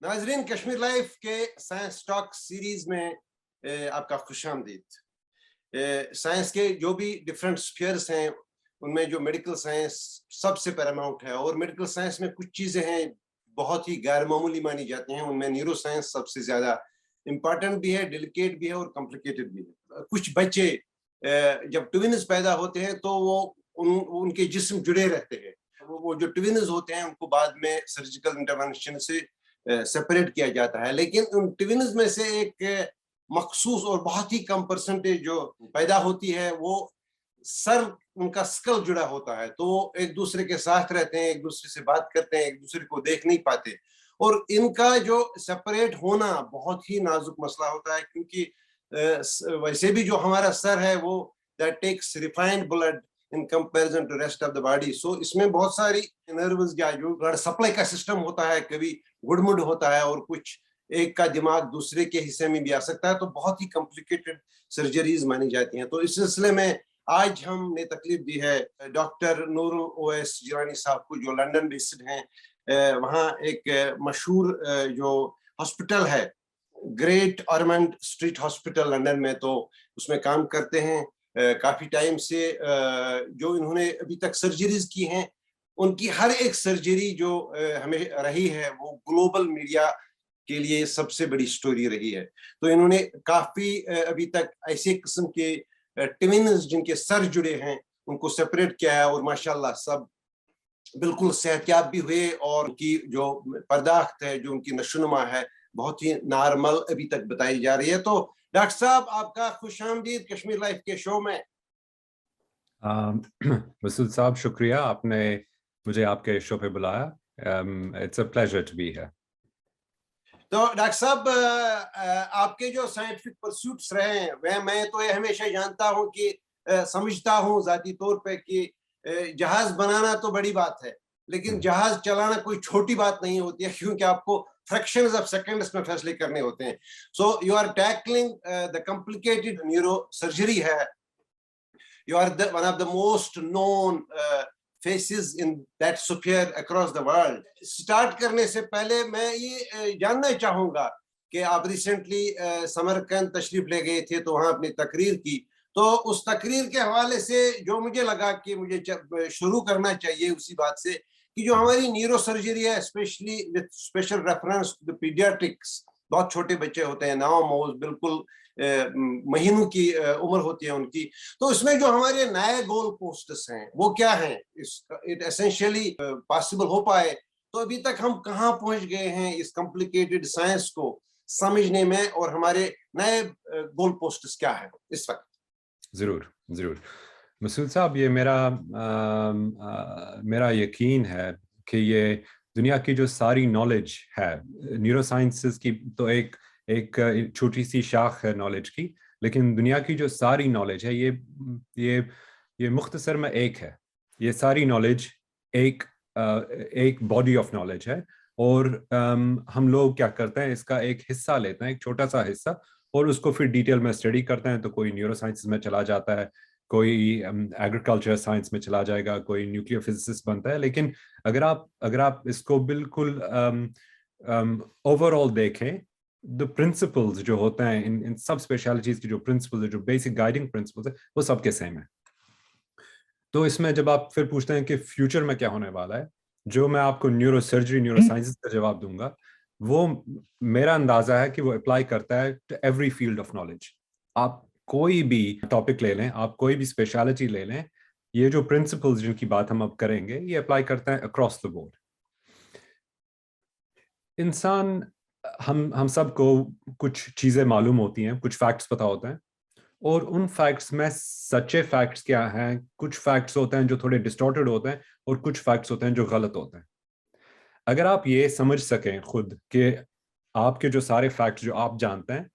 नाजरीन, कश्मीर लाइफ के science talk series में आपका खुशामदीद। साइंस के जो भी डिफरेंट स्फीयर्स हैं उनमें जो मेडिकल साइंस सबसे पैरामाउंट है, और मेडिकल साइंस में कुछ चीज़ें हैं बहुत ही गैर मामूली मानी जाती हैं। उनमें न्यूरो साइंस सबसे ज़्यादा इम्पॉर्टेंट भी है, डेलिकेट भी है और कॉम्प्लिकेटेड भी है। कुछ बच्चे जब ट्विन्स पैदा होते हैं तो वो उनके जिस्म जुड़े रहते हैं। वो जो ट्विन्स होते हैं उनको बाद में सर्जिकल इंटरवेंशन से सेपरेट किया जाता है, लेकिन उन ट्विन्स में से एक मखसूस और बहुत ही कम परसेंटेज जो पैदा होती है वो सर उनका स्कल जुड़ा होता है, तो वो एक दूसरे के साथ रहते हैं, एक दूसरे से बात करते हैं, एक दूसरे को देख नहीं पाते। और इनका जो सेपरेट होना बहुत ही नाजुक मसला होता है, क्योंकि वैसे भी जो हमारा सर है वो that takes refined blood in comparison to rest of the body. So इसमें बहुत सारी नर्व्स या जो ब्लड सप्लाई का सिस्टम होता है कभी गुड़मुड़ होता है, और कुछ एक का दिमाग दूसरे के हिस्से में भी आ सकता है, तो बहुत ही कॉम्प्लिकेटेड सर्जरीज मानी जाती हैं। तो इस सिलसिले में आज हमने तकलीफ दी है डॉक्टर नूरुल ओवैस जिलानी साहब को, जो लंदन बेस्ड हैं। वहाँ एक मशहूर जो हॉस्पिटल है ग्रेट ऑरमंड स्ट्रीट हॉस्पिटल लंदन में, तो उसमें काम करते हैं काफी टाइम से। जो इन्होंने अभी तक सर्जरीज की हैं उनकी हर एक सर्जरी जो हमें रही है वो ग्लोबल मीडिया के लिए सबसे बड़ी स्टोरी रही है। तो इन्होंने काफी अभी तक ऐसे किस्म के ट्विन्स जिनके सर जुड़े हैं उनको सेपरेट किया है, और माशाल्लाह सब बिल्कुल सेहतयाब भी हुए, और उनकी जो पर्दाख्त है, जो उनकी नशोनुमा है, बहुत ही नॉर्मल अभी तक बताई जा रही है। तो डॉक्टर साहब, आपका खुशामदीद कश्मीर लाइफ के शो में। मसूद साहब, शुक्रिया, आपने मुझे आपके शो पे बुलाया। It's a pleasure to be here. तो डॉक्टर साहब, आपके जो साइंटिफिक परस्यूट्स रहे हैं वह मैं तो ये हमेशा जानता हूं कि समझता हूं जाती तौर पे कि जहाज बनाना तो बड़ी बात है, लेकिन जहाज चलाना कोई छोटी बात नहीं होती है, क्योंकि आपको फ्रैक्शंस ऑफ सेकंड्स में फैसले करने होते हैं। So you are tackling the complicated neuro surgery है। You are one of the most known faces in that sphere across the world. Start करने से पहले मैं ये जानना चाहूंगा कि आप रिसेंटली समरकंद तशरीफ ले गए थे, तो वहां अपनी तकरीर की, तो उस तकरीर के हवाले से जो मुझे लगा कि मुझे शुरू करना चाहिए उसी बात से कि जो हमारी न्यूरो सर्जरी है, specially with special reference to the paediatrics, बहुत छोटे बच्चे होते हैं, 9 माह बिल्कुल महीनों की उम्र होती है उनकी, तो इसमें जो हमारे नए गोल पोस्ट्स हैं वो क्या हैं, इट एसेंशियली पॉसिबल हो पाए, तो अभी तक हम कहाँ पहुंच गए हैं इस कॉम्प्लिकेटेड साइंस को समझने में, और हमारे नए गोल पोस्ट्स क्या है इस वक्त? जरूर जरूर मसूद साहब, ये मेरा यकीन है कि ये दुनिया की जो सारी नॉलेज है न्यूरो साइंसेस की, तो एक छोटी सी शाख है नॉलेज की, लेकिन दुनिया की जो सारी नॉलेज है ये मुख्तसर में एक है। ये सारी नॉलेज एक बॉडी ऑफ नॉलेज है, और हम लोग क्या करते हैं, इसका एक हिस्सा लेते हैं, एक छोटा सा हिस्सा, और उसको फिर डिटेल में स्टडी करते हैं। तो कोई न्यूरो साइंस में चला जाता है, कोई एग्रीकल्चर साइंस में चला जाएगा, कोई न्यूक्लियर फिजिसिस्ट बनता है। लेकिन अगर आप इसको बिल्कुल ओवरऑल देखें, द प्रिंसिपल्स जो होते हैं इन सब स्पेशलिटीज की, जो प्रिंसिपल्स, जो बेसिक गाइडिंग प्रिंसिपल्स है, वो सबके सेम है। तो इसमें जब आप फिर पूछते हैं कि फ्यूचर में क्या होने वाला है, जो मैं आपको न्यूरो सर्जरी, न्यूरो साइंसेस का जवाब दूंगा, वो मेरा अंदाजा है कि वो अप्लाई करता है to every field of knowledge. आप कोई भी टॉपिक ले लें, आप कोई भी स्पेशलिटी ले लें, ये जो प्रिंसिपल्स जिनकी बात हम अब करेंगे, ये अप्लाई करता है अक्रॉस द बोर्ड। इंसान, हम सबको कुछ चीज़ें मालूम होती हैं, कुछ फैक्ट्स पता होते हैं, और उन फैक्ट्स में सच्चे फैक्ट्स क्या हैं, कुछ फैक्ट्स होते हैं जो थोड़े डिस्टॉर्टेड होते हैं, और कुछ फैक्ट्स होते हैं जो गलत होते हैं। अगर आप ये समझ सकें खुद कि आपके जो सारे फैक्ट्स जो आप जानते हैं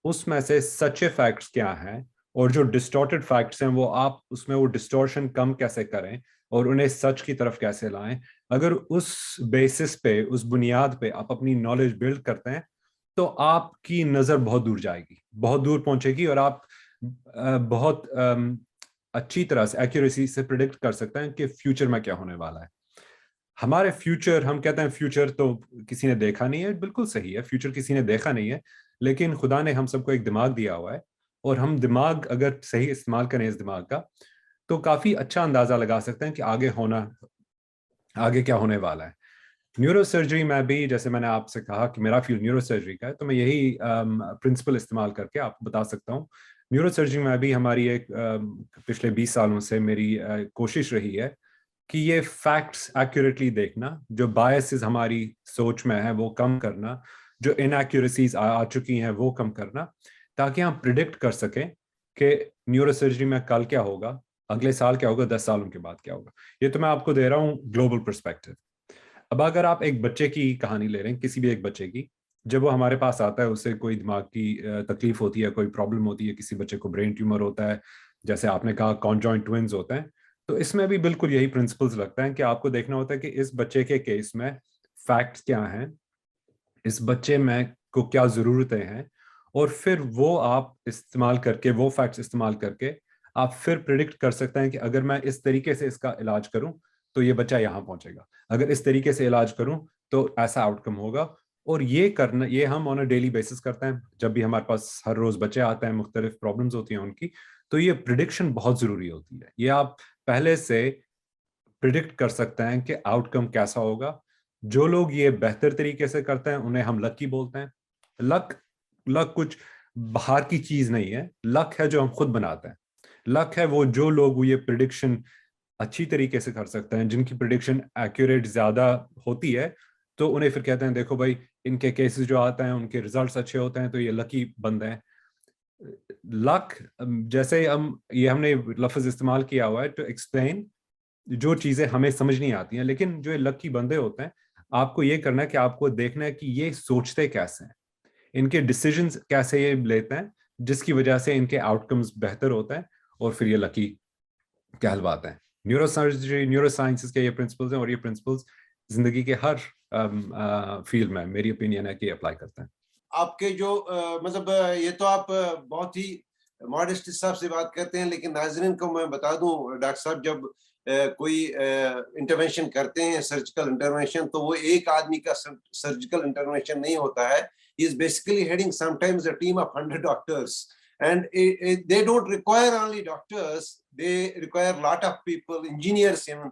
उसमें से सच्चे फैक्ट्स क्या हैं, और जो डिस्टॉर्टेड फैक्ट्स हैं वो आप उसमें वो डिस्टॉर्शन कम कैसे करें और उन्हें सच की तरफ कैसे लाएं, अगर उस बेसिस पे, उस बुनियाद पे आप अपनी नॉलेज बिल्ड करते हैं, तो आपकी नज़र बहुत दूर जाएगी, बहुत दूर पहुंचेगी, और आप बहुत अच्छी तरह से एक्यूरेसी से प्रिडिक्ट कर सकते हैं कि फ्यूचर में क्या होने वाला है। हमारे फ्यूचर, हम कहते हैं फ्यूचर तो किसी ने देखा नहीं है, बिल्कुल सही है, फ्यूचर किसी ने देखा नहीं है, लेकिन खुदा ने हम सबको एक दिमाग दिया हुआ है, और हम दिमाग अगर सही इस्तेमाल करें इस दिमाग का, तो काफी अच्छा अंदाजा लगा सकते हैं कि आगे क्या होने वाला है। न्यूरो सर्जरी में भी, जैसे मैंने आपसे कहा कि मेरा फील्ड न्यूरो सर्जरी का है, तो मैं यही प्रिंसिपल इस्तेमाल करके आपको बता सकता हूँ। न्यूरो सर्जरी में भी हमारी एक पिछले 20 सालों से मेरी कोशिश रही है कि ये फैक्ट्स एक्यूरेटली देखना, जो बायसेस हमारी सोच में है वो कम करना, जो इनएक्यूरेसीज आ चुकी हैं वो कम करना, ताकि हम प्रिडिक्ट कर सकें कि न्यूरो सर्जरी में कल क्या होगा, अगले साल क्या होगा, 10 सालों के बाद क्या होगा। ये तो मैं आपको दे रहा हूँ ग्लोबल पर्सपेक्टिव। अब अगर आप एक बच्चे की कहानी ले रहे हैं, किसी भी एक बच्चे की, जब वो हमारे पास आता है, उससे कोई दिमाग की तकलीफ होती है, कोई प्रॉब्लम होती है, किसी बच्चे को ब्रेन ट्यूमर होता है, जैसे आपने कहा कॉन्जॉइंट ट्विन्स होते हैं, तो इसमें भी बिल्कुल यही प्रिंसिपल्स लगता है कि आपको देखना होता है कि इस बच्चे के केस में फैक्ट्स क्या हैं, इस बच्चे में को क्या जरूरतें हैं, और फिर वो आप इस्तेमाल करके, वो फैक्ट्स इस्तेमाल करके आप फिर प्रिडिक्ट कर सकते हैं कि अगर मैं इस तरीके से इसका इलाज करूं तो ये बच्चा यहाँ पहुंचेगा, अगर इस तरीके से इलाज करूं तो ऐसा आउटकम होगा। और ये हम ऑन अ डेली बेसिस करते हैं, जब भी हमारे पास हर रोज बच्चे आते हैं, मुख्तलिफ प्रॉब्लम्स होती हैं उनकी, तो ये प्रिडिक्शन बहुत जरूरी होती है। ये आप पहले से प्रिडिक्ट कर सकते हैं कि आउटकम कैसा होगा। जो लोग ये बेहतर तरीके से करते हैं उन्हें हम लकी बोलते हैं। लक लक कुछ बाहर की चीज नहीं है, लक है जो हम खुद बनाते हैं। लक है वो जो लोग ये प्रिडिक्शन अच्छी तरीके से कर सकते हैं, जिनकी प्रिडिक्शन एक्यूरेट ज्यादा होती है, तो उन्हें फिर कहते हैं देखो भाई, इनके केसेस जो आते हैं उनके रिजल्ट्स अच्छे होते हैं, तो ये लकी बंदे हैं। लक, जैसे हमने लफ्ज इस्तेमाल किया हुआ है टू एक्सप्लेन जो चीजें हमें समझ नहीं आती हैं, लेकिन जो लकी बंदे होते हैं, आपको ये करना है कि आपको देखना है कि ये सोचते कैसे हैं, इनके डिसीजंस कैसे ये लेते हैं, जिसकी वजह से इनके आउटकम्स बेहतर होते हैं, और फिर ये लकी कहलवाते हैं। न्यूरो सर्जरी, न्यूरो साइंसेस के ये प्रिंसिपल्स हैं, और ये प्रिंसिपल्स जिंदगी के हर फील्ड में मेरी ओपिनियन है कि अप्लाई करते हैं। आपके जो मतलब ये तो आप बहुत ही मॉडेस्ट हिसाब से बात करते हैं, लेकिन नाजरीन को मैं बता दूं, डॉक्टर साहब जब कोई इंटरवेंशन करते हैं, सर्जिकल इंटरवेंशन, तो वो एक आदमी का सर्जिकल इंटरवेंशन नहीं होता है। He is basically heading sometimes a team of 100 doctors, and they don't require only doctors, they require lot of people, engineers, even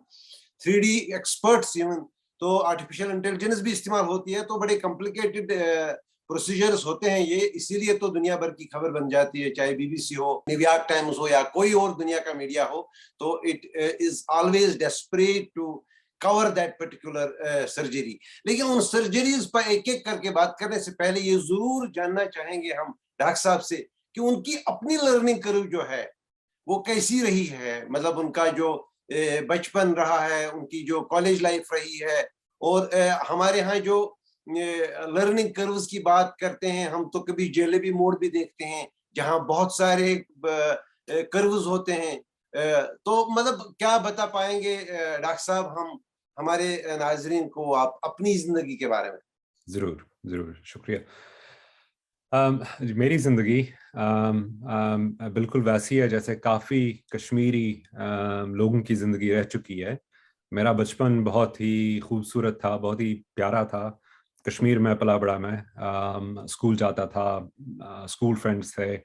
3D experts even. तो आर्टिफिशियल इंटेलिजेंस भी इस्तेमाल होती है, तो बड़े कॉम्प्लिकेटेड प्रोसीजर्स होते हैं ये, इसीलिए तो दुनिया भर की खबर बन जाती है, चाहे बीबीसी हो, न्यूयॉर्क टाइम्स हो, या कोई और दुनिया का मीडिया हो, तो it is always desperate to cover that particular surgery. लेकिन उन सर्जरीज पर एक एक करके बात करने से पहले ये जरूर जानना चाहेंगे हम डॉक्टर साहब से कि उनकी अपनी लर्निंग कर्व जो है वो कैसी रही है, मतलब उनका जो बचपन रहा है, उनकी जो कॉलेज लाइफ रही है, और हमारे यहाँ जो लर्निंग कर्व्स की बात करते हैं हम, तो कभी जेलेबी मोड़ भी देखते हैं जहाँ बहुत सारे कर्व्स होते हैं। तो मतलब क्या बता पाएंगे डॉक्टर साहब हम हमारे नाजरीन को, आप अपनी जिंदगी के बारे में? जरूर जरूर, शुक्रिया। मेरी जिंदगी बिल्कुल वैसी है जैसे काफी कश्मीरी लोगों की जिंदगी रह चुकी है। मेरा बचपन बहुत ही खूबसूरत था, बहुत ही प्यारा था। कश्मीर में पला बड़ा मैं, स्कूल जाता था, स्कूल फ्रेंड्स थे।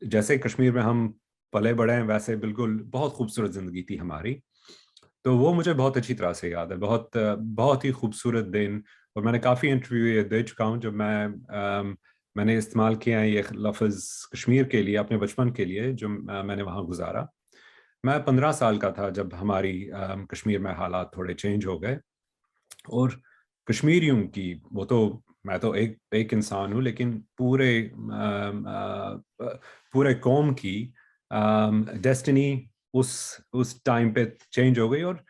जैसे कश्मीर में हम पले बड़े हैं, वैसे बिल्कुल बहुत खूबसूरत जिंदगी थी हमारी। तो वो मुझे बहुत अच्छी तरह से याद है, बहुत ही खूबसूरत दिन। और मैंने काफ़ी इंटरव्यू ये दे चुका हूँ, जब मैंने इस्तेमाल किया है ये लफ्ज़ कश्मीर के लिए, अपने बचपन के लिए, जो मैंने वहाँ गुजारा। मैं 15 साल का था जब हमारी कश्मीर में हालात थोड़े चेंज हो गए, और कश्मीरियों की, वो तो मैं तो एक इंसान हूँ, लेकिन पूरे कौम की डेस्टिनी उस टाइम पे चेंज हो गई। और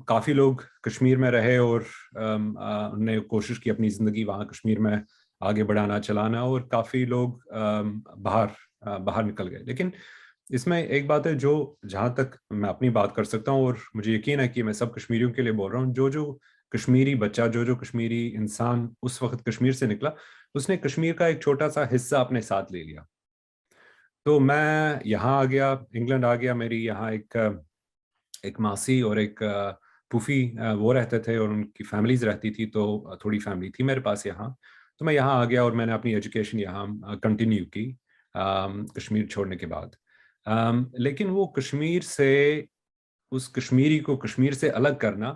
काफ़ी लोग कश्मीर में रहे, और उन्होंने कोशिश की अपनी ज़िंदगी वहाँ कश्मीर में आगे बढ़ाना, चलाना, और काफ़ी लोग बाहर निकल गए। लेकिन इसमें एक बात है, जो जहाँ तक मैं अपनी बात कर सकता हूँ, और मुझे यकीन है कि मैं सब कश्मीरियों के लिए बोल रहा हूँ, जो जो कश्मीरी बच्चा, जो जो कश्मीरी इंसान उस वक्त कश्मीर से निकला, उसने कश्मीर का एक छोटा सा हिस्सा अपने साथ ले लिया। तो मैं यहाँ आ गया, इंग्लैंड आ गया। मेरी यहाँ एक मासी और एक फूफी वो रहते थे और उनकी फैमिलीज रहती थी, तो थोड़ी फैमिली थी मेरे पास यहाँ। तो मैं यहाँ आ गया और मैंने अपनी एजुकेशन यहाँ कंटिन्यू की कश्मीर छोड़ने के बाद। लेकिन वो कश्मीर से, उस कश्मीरी को कश्मीर से अलग करना,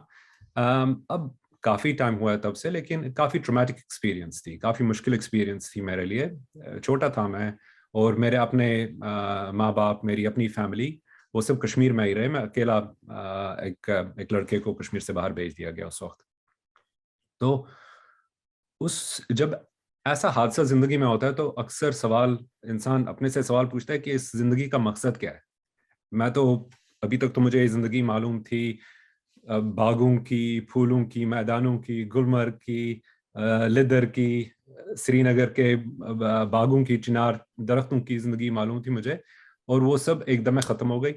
अब काफ़ी टाइम हुआ है तब से, लेकिन काफ़ी ट्रॉमेटिक एक्सपीरियंस थी, काफ़ी मुश्किल एक्सपीरियंस थी मेरे लिए। छोटा था मैं, और मेरे अपने माँ बाप, मेरी अपनी फैमिली, वो सब कश्मीर में ही रहे। मैं अकेला एक लड़के को कश्मीर से बाहर भेज दिया गया उस वक्त। तो उस जब ऐसा हादसा जिंदगी में होता है तो अक्सर सवाल, इंसान अपने से सवाल पूछता है कि इस जिंदगी का मकसद क्या है। मैं तो अभी तक तो मुझे ये जिंदगी मालूम थी बागों की, फूलों की, मैदानों की, गुलमर्ग की, लिदर की, श्रीनगर के बागों की, चिनार दरख्तों की जिंदगी मालूम थी मुझे, और वो सब एकदम खत्म हो गई।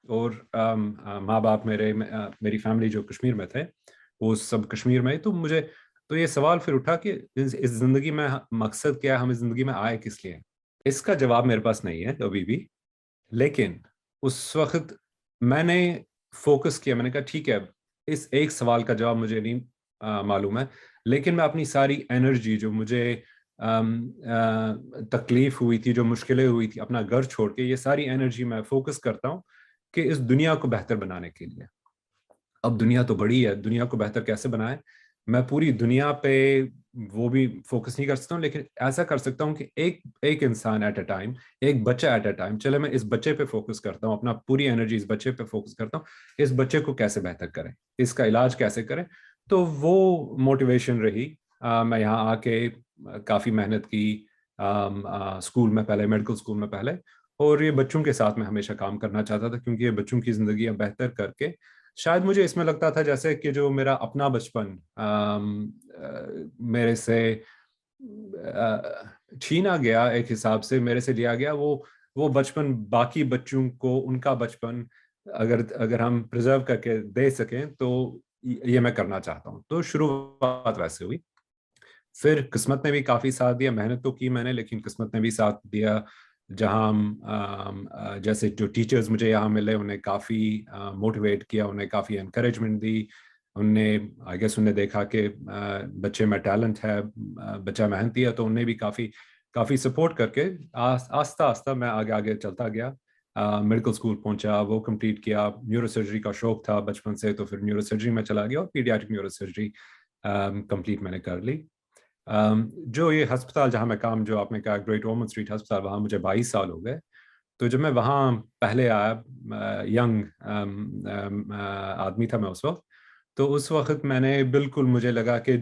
और माँ बाप मेरे, मेरी फैमिली जो कश्मीर में थे, वो सब कश्मीर में ही। तो मुझे तो ये सवाल फिर उठा कि इस जिंदगी में मकसद क्या है, हम इस जिंदगी में आए किस लिए। इसका जवाब मेरे पास नहीं है अभी भी, लेकिन उस वक्त मैंने फोकस किया। मैंने कहा ठीक है, इस एक सवाल का जवाब मुझे नहीं मालूम है, लेकिन मैं अपनी सारी एनर्जी, जो मुझे तकलीफ हुई थी, जो मुश्किलें हुई थी अपना घर छोड़ के, ये सारी एनर्जी मैं फोकस करता हूँ कि इस दुनिया को बेहतर बनाने के लिए। अब दुनिया तो बड़ी है, दुनिया को बेहतर कैसे बनाए, मैं पूरी दुनिया पे वो भी फोकस नहीं कर सकता हूँ, लेकिन ऐसा कर सकता हूँ कि एक एक इंसान एट अ टाइम, एक बच्चा एट अ टाइम। चले मैं इस बच्चे पे फोकस करता हूँ, अपना पूरी एनर्जी इस बच्चे पे फोकस करता हूँ, इस बच्चे को कैसे बेहतर करें, इसका इलाज कैसे करें। तो वो मोटिवेशन रही। मैं यहाँ आके काफ़ी मेहनत की, स्कूल में पहले, मेडिकल स्कूल में पहले, और ये बच्चों के साथ मैं हमेशा काम करना चाहता था, क्योंकि ये बच्चों की जिंदगी बेहतर करके शायद मुझे इसमें लगता था जैसे कि जो मेरा अपना बचपन मेरे से छीना गया, एक हिसाब से मेरे से लिया गया, वो बचपन बाकी बच्चों को, उनका बचपन अगर अगर हम प्रिजर्व करके दे सकें, तो ये मैं करना चाहता हूँ। तो शुरुआत वैसे हुई। फिर किस्मत ने भी काफ़ी साथ दिया। मेहनत तो की मैंने, लेकिन किस्मत ने भी साथ दिया। जहाँ जैसे जो टीचर्स मुझे यहाँ मिले, उन्हें काफ़ी मोटिवेट किया, उन्हें काफ़ी एनकरेजमेंट दी। उनने, आई गेस उन्हें देखा कि बच्चे में टैलेंट है, बच्चा मेहनती है, तो उन्हें भी काफ़ी काफ़ी सपोर्ट करके आस्ता आस्ता मैं आगे आगे चलता गया। मेडिकल स्कूल पहुंचा, वो कंप्लीट किया। न्यूरो सर्जरी का शौक था बचपन से, तो फिर न्यूरो सर्जरी में चला गया और पीडियाट्रिक न्यूरो सर्जरी कंप्लीट मैंने कर ली। जो ये अस्पताल जहाँ मैं काम, जो आपने कहा ग्रेट ऑर्मोंड स्ट्रीट अस्पताल, वहाँ मुझे 22 साल हो गए। तो जब मैं वहाँ पहले आया, यंग आदमी था मैं उस वक्त, तो उस वक्त मैंने बिल्कुल, मुझे लगा कि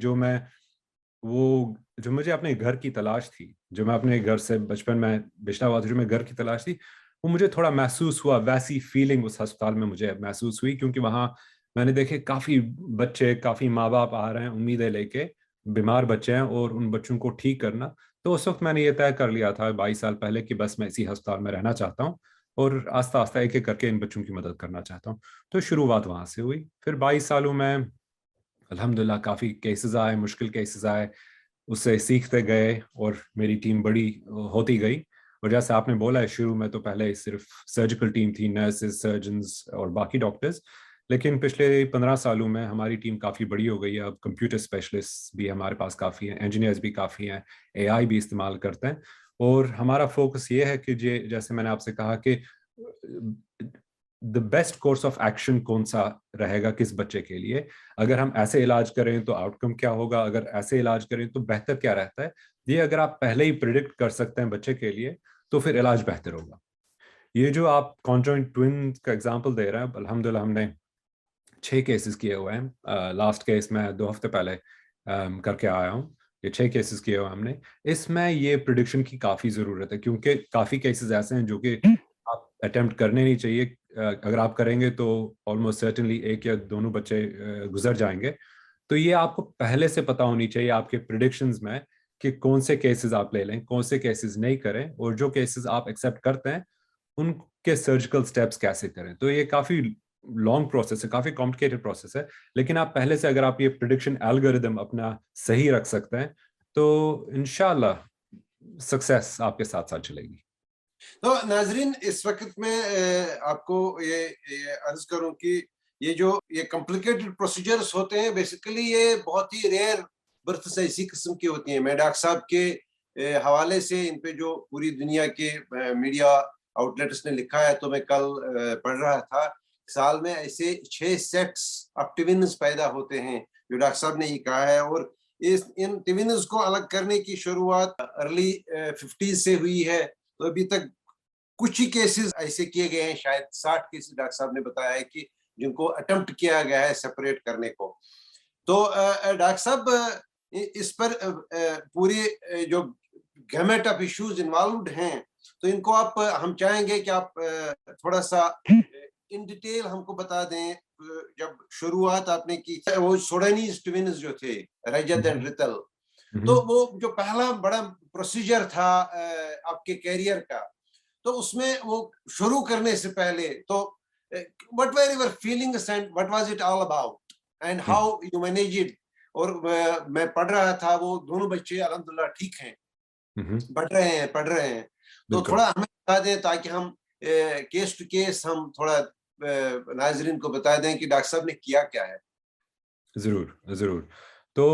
वो जो मुझे अपने घर की तलाश थी, जो मैं अपने घर से बचपन में बिछड़ा हुआ था, जो मैं घर की तलाश थी, वो मुझे थोड़ा महसूस हुआ। वैसी फीलिंग उस अस्पताल में मुझे महसूस हुई, क्योंकि वहाँ मैंने देखे काफ़ी बच्चे, काफ़ी माँ बाप आ रहे हैं उम्मीदें लेके, बीमार बच्चे हैं, और उन बच्चों को ठीक करना। तो उस वक्त मैंने ये तय कर लिया था 22 साल पहले कि बस मैं इसी अस्पताल में रहना चाहता हूँ, और आस्ता आस्ता एक एक करके इन बच्चों की मदद करना चाहता हूँ। तो शुरुआत वहाँ से हुई। फिर 22 सालों में अल्हम्दुलिल्लाह काफ़ी केसेस आए, मुश्किल केसेस आए, उससे सीखते गए, और मेरी टीम बड़ी होती गई। और जैसे आपने बोला है, शुरू में तो पहले सिर्फ सर्जिकल टीम थी, नर्सेज, सर्जन्स और बाकी डॉक्टर्स, लेकिन पिछले 15 सालों में हमारी टीम काफ़ी बड़ी हो गई है। अब कंप्यूटर स्पेशलिस्ट भी हमारे पास काफ़ी हैं, इंजीनियर्स भी काफ़ी हैं, एआई भी इस्तेमाल करते हैं। और हमारा फोकस ये है कि जैसे मैंने आपसे कहा कि the best course of action कौन सा रहेगा किस बच्चे के लिए। अगर हम ऐसे इलाज करें तो आउटकम क्या होगा, अगर ऐसे इलाज करें तो बेहतर क्या रहता है, ये अगर आप पहले ही प्रिडिक्ट कर सकते हैं बच्चे के लिए, तो फिर इलाज बेहतर होगा। ये जो आप कॉन्जॉइंट ट्विन का एग्जांपल दे रहे हैं, अल्हम्दुलिल्लाह हमने 6 केसेस किए हुए हैं। लास्ट केस मैं 2 हफ्ते पहले करके आया हूँ। ये 6 केसेस किए हुए हमने। इसमें ये प्रिडिक्शन की काफ़ी ज़रूरत है, क्योंकि काफ़ी केसेस ऐसे हैं जो कि आप अटेम्प्ट करने नहीं चाहिए। अगर आप करेंगे तो ऑलमोस्ट सर्टेनली एक या दोनों बच्चे गुजर जाएंगे। तो ये आपको पहले से पता होनी चाहिए आपके प्रिडिक्शंस में कि कौन से केसेस आप ले लें, कौन से केसेस नहीं करें, और जो केसेस आप एक्सेप्ट करते हैं उनके सर्जिकल स्टेप्स कैसे करें। तो ये काफ़ी लॉन्ग प्रोसेस है, काफ़ी कॉम्प्लिकेटेड प्रोसेस है, लेकिन आप पहले से अगर आप ये प्रिडिक्शन एल्गोरिदम अपना सही रख सकते हैं, तो इंशाल्लाह सक्सेस आपके साथ साथ चलेगी। तो नाजरीन, इस वक्त मैं आपको ये अर्ज करूं कि ये कॉम्प्लिकेटेड प्रोसीजर्स होते हैं, बेसिकली ये बहुत ही रेयर बर्थ से इसी किस्म की होती हैं। मैं डॉक्टर साहब के हवाले से इन पे जो पूरी दुनिया के मीडिया आउटलेट्स ने लिखा है, तो मैं कल पढ़ रहा था, साल में ऐसे 6 सेट्स ऑफ ट्विन्स पैदा होते हैं, जो डॉक्टर साहब ने ये कहा है। और इन ट्विन्स को अलग करने की शुरुआत अर्ली 50s से हुई है। तो अभी तक कुछ ही केसेस ऐसे किए गए हैं, शायद 60 केसेस डॉक्टर साहब ने बताया है कि जिनको अटेम्प्ट किया गया है सेपरेट करने को। तो डॉक्टर साहब इस पर पूरी जो गैमेट ऑफ इश्यूज इन्वॉल्व्ड हैं, तो इनको आप हम चाहेंगे कि आप थोड़ा सा इन डिटेल हमको बता दें। जब शुरुआत आपने की, वो सुडानीज ट्विन्स जो थे, रजत एंड रितल, तो वो जो पहला बड़ा प्रोसीजर था आपके कैरियर का, तो उसमें वो शुरू करने से पहले तो what were your feelings and what was it all about and how you manage it. और मैं पढ़ रहा था, वो दोनों बच्चे अल्हम्दुलिल्लाह ठीक हैं, पढ़ रहे हैं। तो थोड़ा हमें बता दें ताकि हम केस टू केस हम थोड़ा नाजरीन को बता दें कि डॉक्टर साहब ने किया क्या है। जरूर जरूर। तो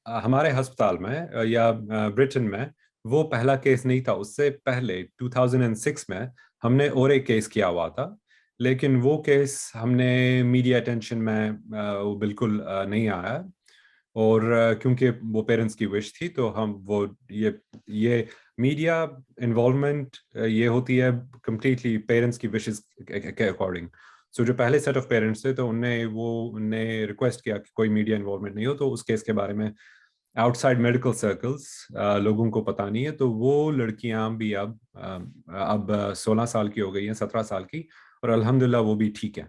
हमारे अस्पताल में या ब्रिटेन में वो पहला केस नहीं था। उससे पहले 2006 में हमने और एक केस किया हुआ था, लेकिन वो केस हमने मीडिया अटेंशन में वो बिल्कुल नहीं आया। और क्योंकि वो पेरेंट्स की विश थी, तो हम वो ये मीडिया इन्वॉल्वमेंट ये होती है कम्प्लीटली पेरेंट्स की विशेस के अकॉर्डिंग। सो जो पहले सेट ऑफ पेरेंट्स थे, तो उनने रिक्वेस्ट किया कि कोई मीडिया इन्वॉल्वमेंट नहीं हो। तो उस केस के बारे में आउटसाइड मेडिकल सर्कल्स लोगों को पता नहीं है। तो वो लड़कियां भी अब 16 साल की हो गई हैं, 17 साल की, और अल्हम्दुलिल्लाह वो भी ठीक है।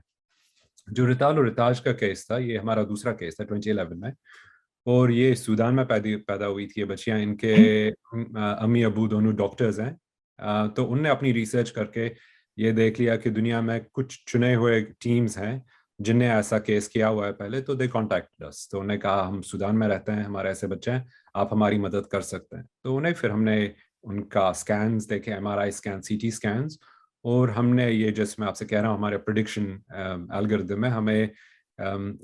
जो रिताल और रिताज का केस था, ये हमारा दूसरा केस था 2011 में, और ये सूडान में पैदा हुई थी ये बच्चियां। इनके अम्मी अबू दोनों डॉक्टर्स हैं। तो उनने अपनी रिसर्च करके ये देख लिया कि दुनिया में कुछ चुने हुए टीम्स हैं जिनने ऐसा केस किया हुआ है पहले। तो दे कॉन्टैक्टेड अस। तो उन्हें कहा हम सूडान में रहते हैं, हमारे ऐसे बच्चे हैं, आप हमारी मदद कर सकते हैं। तो उन्हें फिर हमने उनका स्कैन्स देखे, MRI स्कैन, CT स्कैन्स, और हमने ये, जैसे मैं आपसे कह रहा हूँ, हमारे प्रिडिक्शन एल्गोरिथम में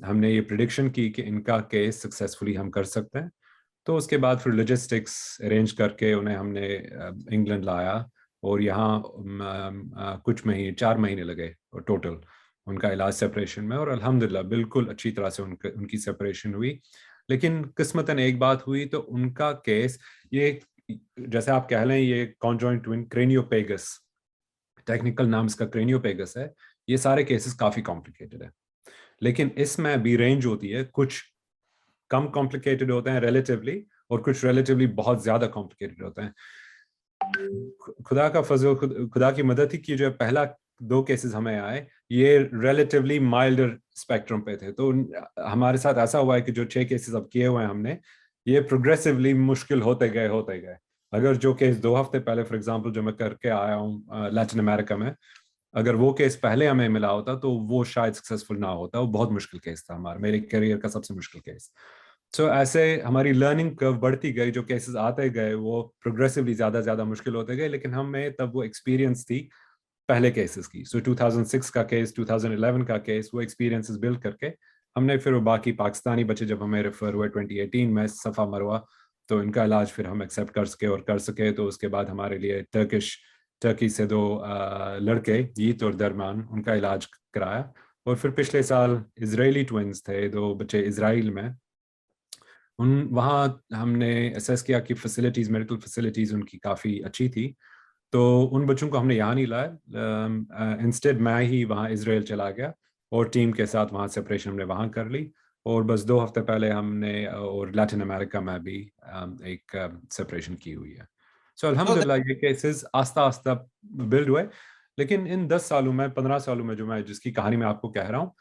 हमने ये प्रिडिक्शन की कि इनका केस सक्सेसफुली हम कर सकते हैं। तो उसके बाद फिर लॉजिस्टिक्स अरेंज करके उन्हें हमने इंग्लैंड लाया, और यहाँ कुछ महीने, 4 महीने लगे टोटल उनका इलाज सेपरेशन में। और अल्हम्दुलिल्लाह बिल्कुल अच्छी तरह से उनकी सेपरेशन हुई। लेकिन किस्मतन एक बात हुई, तो उनका केस, ये जैसे आप कह लें, ये कॉन्जॉइंट ट्विन क्रेनियोपेगस, टेक्निकल नाम इसका क्रेनियोपेगस है। ये सारे केसेस काफी कॉम्प्लिकेटेड है, लेकिन इसमें भी रेंज होती है। कुछ कम कॉम्प्लिकेटेड होते हैं रिलेटिवली, और कुछ रिलेटिवली बहुत ज्यादा कॉम्प्लिकेटेड होते हैं। खुदा का फजल, खुदा की मदद ही की, जो पहला 2 केसेस हमें आए, ये रिलेटिवली माइल्डर स्पेक्ट्रम पे थे। तो हमारे साथ ऐसा हुआ है कि जो 6 केसेस अब किए हुए हैं हमने, ये प्रोग्रेसिवली मुश्किल होते गए। अगर जो केस 2 हफ्ते पहले, फॉर एग्जांपल, जो मैं करके आया हूँ लैटिन अमेरिका में, अगर वो केस पहले हमें मिला होता, तो वो शायद सक्सेसफुल ना होता। वो बहुत मुश्किल केस था, मेरे करियर का सबसे मुश्किल केस। सो ऐसे हमारी लर्निंग कर्व बढ़ती गई, जो केसेस आते गए वो प्रोग्रेसिवली ज्यादा मुश्किल होते गए। लेकिन हमें तब वो एक्सपीरियंस थी पहले केसेस की। सो 2006 का केस, 2011 का केस, वो एक्सपीरियंसेस बिल्ड करके हमने फिर वो बाकी पाकिस्तानी बच्चे जब हमें रेफर हुए 2018 में, सफ़ा मरवा, तो इनका इलाज फिर हम एक्सेप्ट कर सके। तो उसके बाद हमारे लिए टर्की से 2 लड़के, यीत और दरमान, उनका इलाज कराया। और फिर पिछले साल इजरायली ट्विंस थे, 2 बच्चे इसराइल में, वहाँ हमने असेस किया कि फैसिलिटीज़, मेडिकल फैसिलिटीज़ उनकी काफ़ी अच्छी थी। तो उन बच्चों को हमने यहाँ नहीं लाया। इंस्टेड मैं ही वहाँ इसराइल चला गया, और टीम के साथ वहाँ सेपरेशन हमने वहाँ कर ली। और बस 2 हफ्ते पहले हमने और लैटिन अमेरिका में भी एक सेपरेशन की हुई है। सो अल्हम्दुलिल्लाह ये केसेस आस्ता आस्ता बिल्ड हुए। लेकिन इन 10 सालों में, 15 सालों में, जो मैं जिसकी कहानी मैं आपको कह रहा हूँ,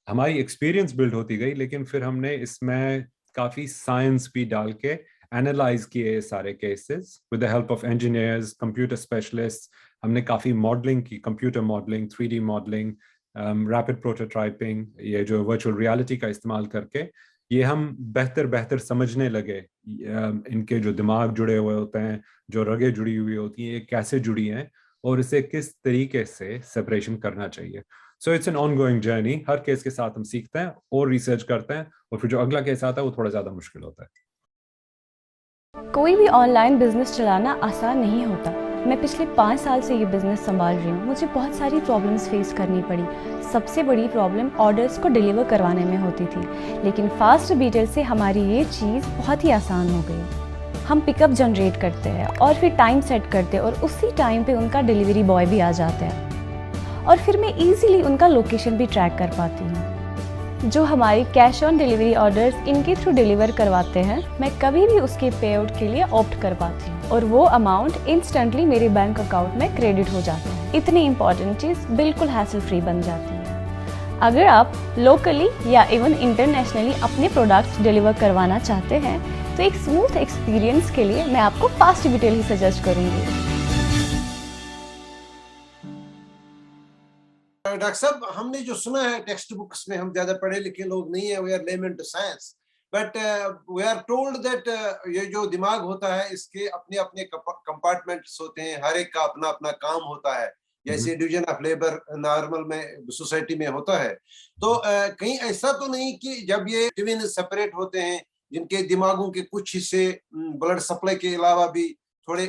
हमारी एक्सपीरियंस बिल्ड होती गई। लेकिन फिर हमने इसमें काफ़ी साइंस भी डाल के एनालाइज किए सारे cases with the help of engineers, computer specialist. हमने काफ़ी मॉडलिंग की, computer modelling, 3D modelling, rapid prototyping, ये जो वर्चुअल रियलिटी का इस्तेमाल करके ये हम बेहतर समझने लगे इनके जो दिमाग जुड़े हुए होते हैं, जो रगें जुड़ी हुई होती हैं, ये कैसे जुड़ी हैं, और इसे किस तरीके से सेपरेशन करना चाहिए। So it's an ongoing journey, her case के साथ हम सीखते हैं और रिसर्च करते हैं, और फिर जो अगला केस आता है वो थोड़ा ज़्यादा मुश्किल होता है। कोई भी ऑनलाइन बिजनेस चलाना आसान नहीं होता। मैं पिछले 5 साल से ये बिज़नेस संभाल रही हूँ। मुझे बहुत सारी प्रॉब्लम्स फेस करनी पड़ी। सबसे बड़ी प्रॉब्लम ऑर्डर्स को डिलीवर करवाने में होती थी, लेकिन फास्ट बीटल से हमारी ये चीज़ बहुत ही आसान हो गई। हम पिकअप जनरेट करते हैं और फिर टाइम सेट करते हैं, और उसी टाइम पे उनका डिलीवरी बॉय भी आ जाता है, और फिर मैं ईज़िली उनका लोकेशन भी ट्रैक कर पाती हूँ। जो हमारी कैश ऑन डिलीवरी ऑर्डर्स इनके थ्रू डिलीवर करवाते हैं, मैं कभी भी उसके पे आउट के लिए ऑप्ट कर पाती हूँ, और वो अमाउंट इंस्टेंटली मेरे बैंक अकाउंट में क्रेडिट हो जाता है। इतनी इंपॉर्टेंट चीज़ बिल्कुल हैसल फ्री बन जाती है। अगर आप लोकली या इवन इंटरनेशनली अपने प्रोडक्ट्स डिलीवर करवाना चाहते हैं, तो एक स्मूथ एक्सपीरियंस के लिए मैं आपको फास्ट बीटल ही सजेस्ट करूँगी। डॉक्टर साहब, हमने जो सुना है टेक्स्ट बुक्स में, हम ज्यादा पढ़े लिखे लोग नहीं है, we are layman to science, but we are told that ये जो दिमाग होता है इसके अपने अपने कंपार्टमेंट्स होते हैं, हर एक का अपना अपना काम होता है, जैसे डिवीजन ऑफ लेबर नॉर्मल में सोसाइटी में होता है। तो कहीं ऐसा तो नहीं कि जब ये ट्विन सेपरेट होते हैं, जिनके दिमागों के कुछ हिस्से ब्लड सप्लाई के अलावा भी थोड़े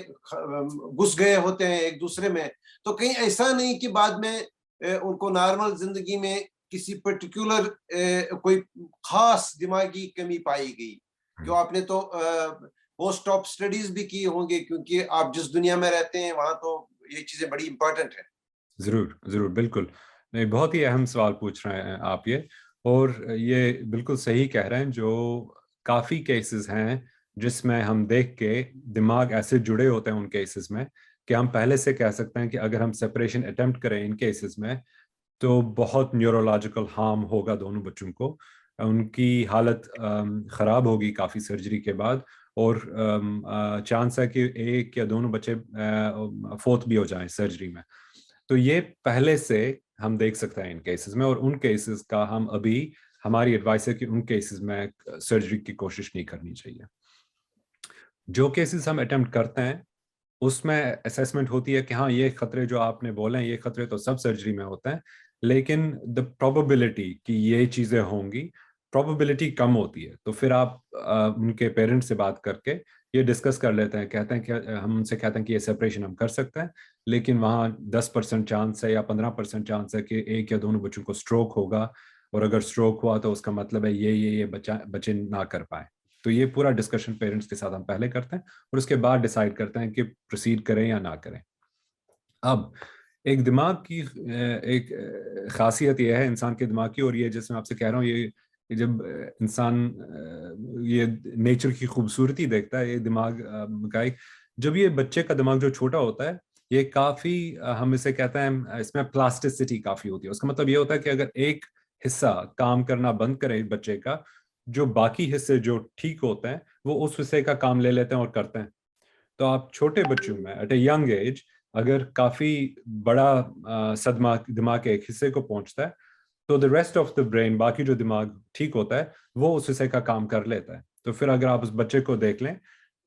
घुस गए होते हैं एक दूसरे में, तो कहीं ऐसा नहीं कि बाद में उनको नॉर्मल जिंदगी में किसी पर्टिकुलर कोई खास दिमागी कमी पाई गई? जो आपने तो पोस्ट ऑप स्टडीज भी की होंगे, क्योंकि आप जिस दुनिया में रहते हैं वहां तो ये चीजें बड़ी इंपॉर्टेंट है। जरूर जरूर, बिल्कुल। नहीं, बहुत ही अहम सवाल पूछ रहे हैं आप ये, और ये बिल्कुल सही कह रहे हैं। जो काफ़ी केसेस हैं जिसमें हम देख के दिमाग ऐसे जुड़े होते हैं उन केसेस में, कि हम पहले से कह सकते हैं कि अगर हम सेपरेशन अटेम्प्ट करें इन केसेस में, तो बहुत न्यूरोलॉजिकल हार्म होगा दोनों बच्चों को। उनकी हालत ख़राब होगी काफ़ी सर्जरी के बाद, और चांस है कि एक या दोनों बच्चे फोर्थ भी हो जाएं सर्जरी में। तो ये पहले से हम देख सकते हैं इन केसेस में, और उन केसेस का हम अभी, हमारी एडवाइस है कि उन केसेस में सर्जरी की कोशिश नहीं करनी चाहिए। जो केसेस हम अटेम्प्ट करते हैं उसमें असेसमेंट होती है कि हाँ, ये खतरे जो आपने बोले हैं, ये खतरे तो सब सर्जरी में होते हैं, लेकिन द प्रोबेबिलिटी कि ये चीज़ें होंगी, प्रोबेबिलिटी कम होती है। तो फिर आप उनके पेरेंट्स से बात करके ये डिस्कस कर लेते हैं, कहते हैं कि हम उनसे कहते हैं कि ये सेपरेशन हम कर सकते हैं, लेकिन वहाँ 10% चांस है या 15% चांस है कि एक या दोनों बच्चों को स्ट्रोक होगा, और अगर स्ट्रोक हुआ तो उसका मतलब है ये बच्चे ना कर पाए। तो ये पूरा डिस्कशन पेरेंट्स के साथ हम पहले करते हैं, और उसके बाद डिसाइड करते हैं कि प्रोसीड करें या ना करें। अब एक दिमाग की एक खासियत यह है इंसान के दिमाग की, और ये जैसे मैं आपसे कह रहा हूँ, ये जब इंसान ये नेचर की खूबसूरती देखता है, ये दिमाग का जब ये बच्चे का दिमाग जो छोटा होता है, ये काफ़ी हम इसे कहते हैं, इसमें प्लास्टिसिटी काफ़ी होती है। उसका मतलब ये होता है कि अगर एक हिस्सा काम करना बंद करे बच्चे का, जो बाकी हिस्से जो ठीक होते हैं वो उस हिस्से का काम ले लेते हैं और करते हैं। तो आप छोटे बच्चों में एट ए यंग एज अगर काफी बड़ा सदमा दिमाग के एक हिस्से को पहुंचता है, तो the rest of the brain, बाकी जो दिमाग ठीक होता है, वो उस हिस्से का काम कर लेता है। तो फिर अगर आप उस बच्चे को देख लें,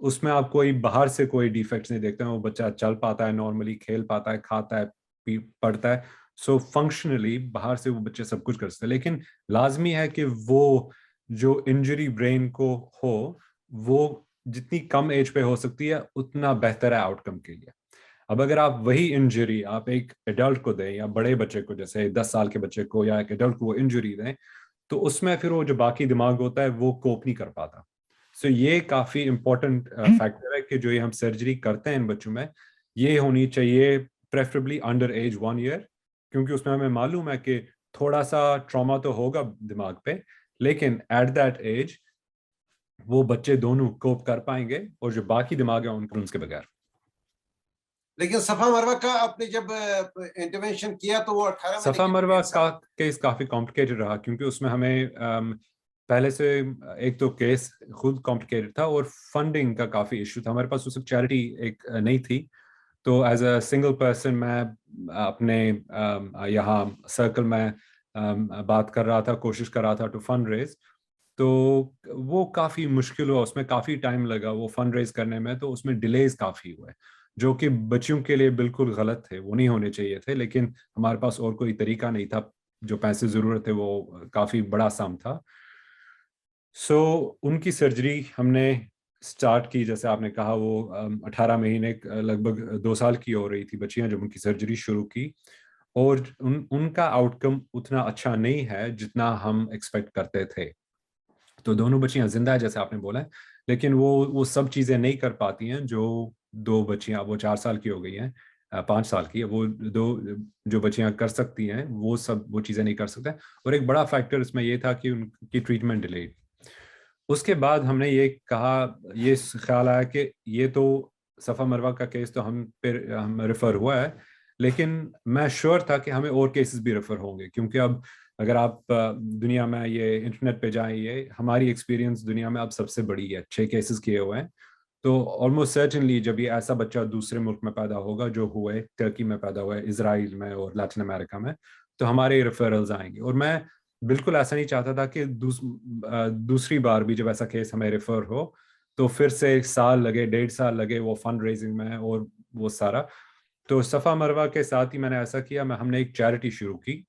उसमें आप कोई बाहर से कोई डिफेक्ट्स नहीं देखते हैं। वो बच्चा चल पाता है, नॉर्मली खेल पाता है, खाता है, पढ़ता है। सो फंक्शनली बाहर से वो बच्चे सब कुछ कर सकते हैं, लेकिन लाजमी है कि वो जो इंजरी ब्रेन को हो, वो जितनी कम एज पे हो सकती है उतना बेहतर है आउटकम के लिए। अब अगर आप वही इंजरी आप एक एडल्ट को दें, या बड़े बच्चे को, जैसे 10 साल के बच्चे को या एक एडल्ट को वो इंजरी दें, तो उसमें फिर वो जो बाकी दिमाग होता है वो कोप नहीं कर पाता। सो ये काफी इंपॉर्टेंट फैक्टर है कि जो ये हम सर्जरी करते हैं इन बच्चों में, ये होनी चाहिए प्रेफरेबली अंडर एज 1 ईयर, क्योंकि उसमें हमें मालूम है कि थोड़ा सा ट्रॉमा तो होगा दिमाग पे, लेकिन एट दैट एज वो बच्चे दोनों कोप कर पाएंगे, और जो बाकी दिमाग है उनके बगैर। लेकिन सफा मरवा का आपने जब इंटरवेंशन किया तो वो 18 महीने सफा की मरवा थी। का केस काफी कॉम्प्लिकेटेड रहा, क्योंकि उसमें हमें पहले से एक तो केस खुद कॉम्प्लिकेटेड था, और फंडिंग का काफी इशू था। हमारे पास उस चैरिटी एक नहीं थी, तो एज अ सिंगल पर्सन मैं अपने यहाँ सर्कल में बात कर रहा था, कोशिश कर रहा था टू फंड रेज। तो वो काफ़ी मुश्किल हुआ, उसमें काफ़ी टाइम लगा वो फंड रेज करने में, तो उसमें डिलेज काफ़ी हुए। जो कि बच्चियों के लिए बिल्कुल गलत थे, वो नहीं होने चाहिए थे, लेकिन हमारे पास और कोई तरीका नहीं था। जो पैसे ज़रूरत थे वो काफ़ी बड़ा सम था। सो उनकी सर्जरी हमने स्टार्ट की, जैसे आपने कहा, वो 18 महीने लगभग 2 साल की हो रही थी बच्चियां जब उनकी सर्जरी शुरू की। और उनका आउटकम उतना अच्छा नहीं है जितना हम एक्सपेक्ट करते थे। तो दोनों बच्चियां जिंदा है जैसे आपने बोला है, लेकिन वो सब चीज़ें नहीं कर पाती हैं जो दो बच्चियां, वो 4 साल की हो गई हैं, 5 साल की है, वो दो जो बच्चियां कर सकती हैं वो चीज़ें नहीं कर सकते। और एक बड़ा फैक्टर इसमें ये था कि उनकी ट्रीटमेंट डिलेड। उसके बाद हमने ये कहा, ये ख्याल आया कि ये तो सफ़ा मरवा का केस तो हम रेफर हुआ है, लेकिन मैं श्योर था कि हमें और केसेस भी रेफर होंगे, क्योंकि अब अगर आप दुनिया में ये इंटरनेट पे जाइए, हमारी एक्सपीरियंस दुनिया में अब सबसे बड़ी है, 6 केसेस किए हुए हैं। तो ऑलमोस्ट सर्टेनली जब ये ऐसा बच्चा दूसरे मुल्क में पैदा होगा, जो हुए टर्की में पैदा हुआ है, इसराइल में और लैटिन अमेरिका में, तो हमारे रेफरल्स आएंगे। और मैं बिल्कुल ऐसा नहीं चाहता था कि दूसरी बार भी जब ऐसा केस हमें रेफर हो तो फिर से 1 साल लगे, 1.5 साल लगे वो फंड रेजिंग में और वो सारा। तो सफ़ा मरवा के साथ ही मैंने ऐसा किया, हमने एक चैरिटी शुरू की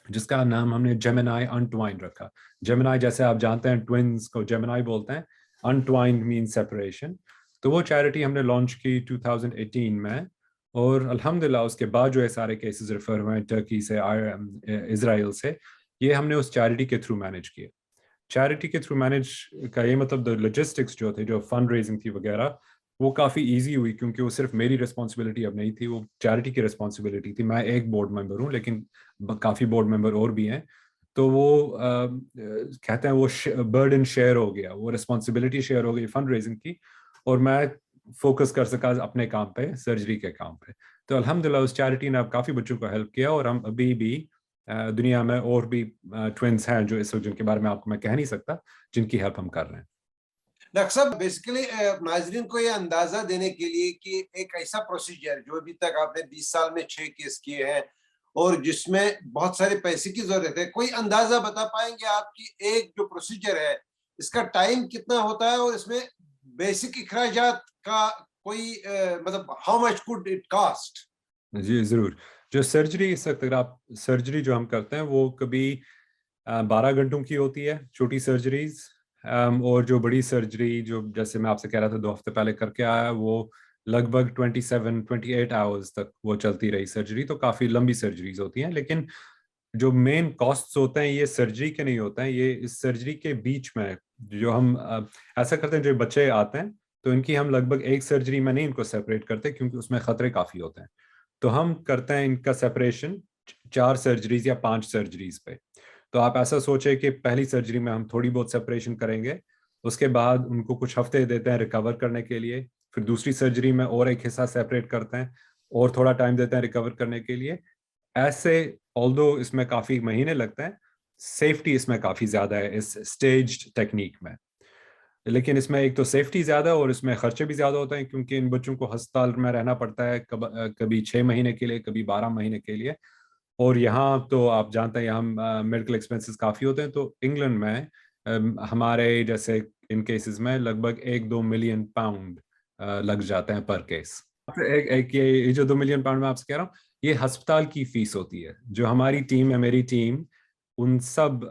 जिसका नाम हमने जेमिनाई अनट्वाइंड रखा। जेमिनाई, जैसे आप जानते हैं, ट्विंस को जेमिनाई बोलते हैं, अनट्वाइंड मीन सेपरेशन। तो वो चैरिटी हमने लॉन्च की 2018 में। और अल्हम्दुलिल्लाह उसके बाद जो है सारे केसेस रेफर हुए हैं टर्की से, इसराइल से, ये हमने उस चैरिटी के थ्रू मैनेज किए। चैरिटी के थ्रू मैनेज का ये मतलब लॉजिस्टिक्स जो थे, जो फंड रेजिंग थी वगैरह, वो काफ़ी इजी हुई, क्योंकि वो सिर्फ मेरी रिस्पॉन्सिबिलिटी अब नहीं थी, वो चैरिटी की रिस्पॉन्सिबिलिटी थी। मैं एक बोर्ड मेंबर हूँ, लेकिन काफ़ी बोर्ड मेंबर और भी हैं। तो वो कहते हैं वो बर्डन शेयर हो गया, वो रिस्पॉन्सिबिलिटी शेयर हो गई फंड रेजिंग की, और मैं फोकस कर सका अपने काम पे, सर्जरी के काम पे। तो अल्हम्दुलिल्लाह उस चैरिटी ने अब काफ़ी बच्चों को हेल्प किया, और हम अभी भी दुनिया में और भी ट्विंस हैं जो इस वक्त जिनके बारे में आपको मैं कह नहीं सकता, जिनकी हेल्प हम कर रहे हैं। डॉक्टर साहब, बेसिकली नाजरीन को ये अंदाजा देने के लिए कि एक ऐसा प्रोसीजर जो अभी तक आपने 20 साल में 6 केस किए हैं और जिसमें बहुत सारे पैसे की जरूरत है, कोई अंदाजा बता पाएंगे आपकी एक जो प्रोसीजर है इसका टाइम कितना होता है और इसमें बेसिक इखराजात का कोई मतलब how much could it cost? जी ज़रूर। जो सर्जरी, इस वक्त अगर आप सर्जरी जो हम करते हैं वो कभी 12 घंटों की होती है, छोटी सर्जरीज। और जो बड़ी सर्जरी, जो जैसे मैं आपसे कह रहा था 2 हफ्ते पहले करके आया, वो लगभग 28 आवर्स तक वो चलती रही सर्जरी। तो काफ़ी लंबी सर्जरीज होती हैं, लेकिन जो मेन कॉस्ट्स होते हैं ये सर्जरी के नहीं होते हैं, ये इस सर्जरी के बीच में जो हम ऐसा करते हैं। जो बच्चे आते हैं तो इनकी हम लगभग एक सर्जरी में नहीं इनको सेपरेट करते, क्योंकि उसमें खतरे काफ़ी होते हैं। तो हम करते हैं इनका सेपरेशन 4 सर्जरीज या 5 सर्जरीज पे। तो आप ऐसा सोचे कि पहली सर्जरी में हम थोड़ी बहुत सेपरेशन करेंगे, उसके बाद उनको कुछ हफ्ते देते हैं रिकवर करने के लिए, फिर दूसरी सर्जरी में और एक हिस्सा सेपरेट करते हैं और थोड़ा टाइम देते हैं रिकवर करने के लिए। ऐसे ऑल्दो इसमें काफ़ी महीने लगते हैं, सेफ्टी इसमें काफ़ी ज़्यादा है इस स्टेज्ड टेक्निक में। लेकिन इसमें एक तो सेफ्टी ज़्यादा और इसमें खर्चे भी ज़्यादा होते हैं, क्योंकि इन बच्चों को अस्पताल में रहना पड़ता है, कभी 6 महीने के लिए, कभी 12 महीने के लिए। और यहाँ तो आप जानते हैं यहाँ मेडिकल एक्सपेंसेस काफ़ी होते हैं। तो इंग्लैंड में हमारे जैसे इन केसेस में लगभग 1-2 मिलियन पाउंड लग जाते हैं पर केस। ये जो 2 मिलियन पाउंड मैं आपसे कह रहा हूँ, ये अस्पताल की फीस होती है। जो हमारी टीम है, मेरी टीम, उन सब